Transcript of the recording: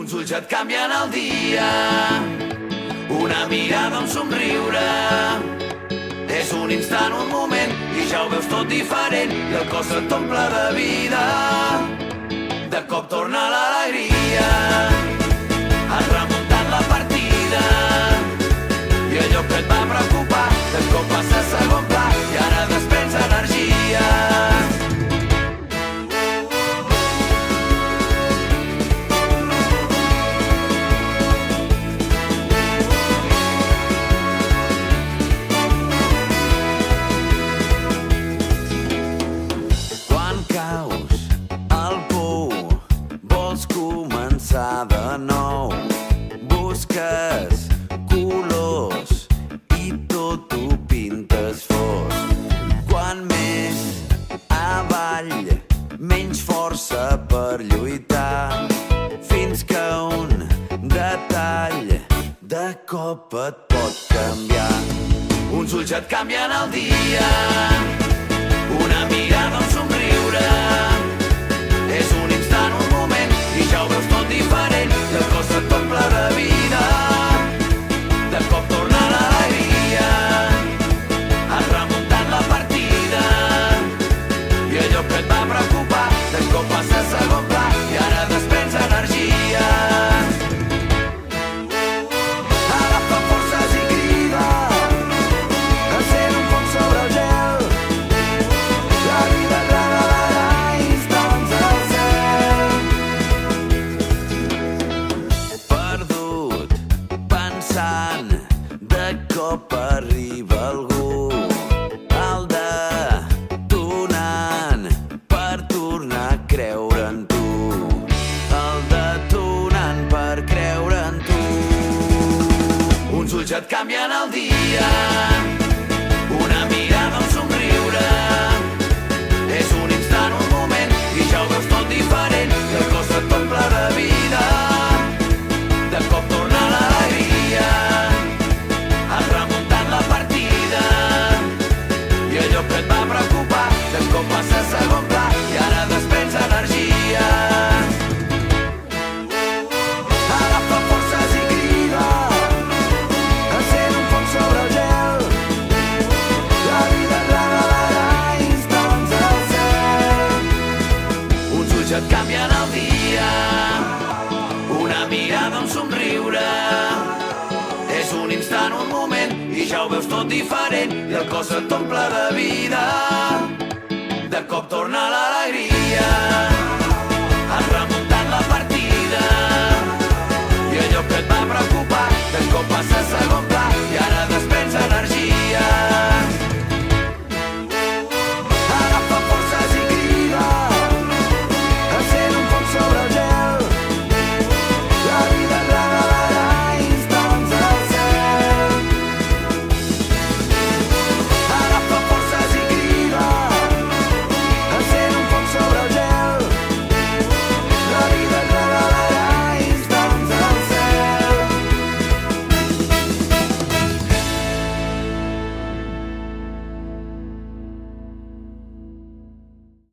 Uns ulls et canvien el dia, una mirada, un somriure. És un instant, un moment, i ja ho veus tot diferent, i el cos et omple de vida. De cop torna l'alegria, has remuntat la partida, i allò que et va preocupar, de cop passa a segon pla, i ara desprens energia. De nou busques colors i tot ho pintes fosc. Quan més avall, menys força per lluitar, fins que un detall de cop et pot canviar. Uns ulls et canvien el dia, una mirada, un somriure. És un instant, un moment, i ja ho veus tot diferent, i el cos et omple de vida. De cop torna l'alegria, has remuntat la partida, i allò que et va preocupar, de cop passa a segon pla, i ara desprens energia. Agafa forces i crida, encén un foc sobre el gel. La vida et regalarà instants al cel. Perdut, pensant, de cop arriba algú, el detonant per tornar a creure en tu. El detonant per creure en tu. Uns ulls et canvien el dia, una mirada, un somriure. És un instant, un moment, i ja ho veus tot diferent, i el cos et omple de vida. De cop torna l'alegria, has remuntat la partida, i allò que et va preocupar, de cop passa a segon pla, i ara desprens energia. Agafa forces i crida, encén un foc sobre el gel. La vida et regalarà instants al cel. Uns ulls et canvien el dia, una mirada, un somriure. És un instant, un moment, i ja ho veus tot diferent, i el cos et omple de vida. De cop torna l'alegria.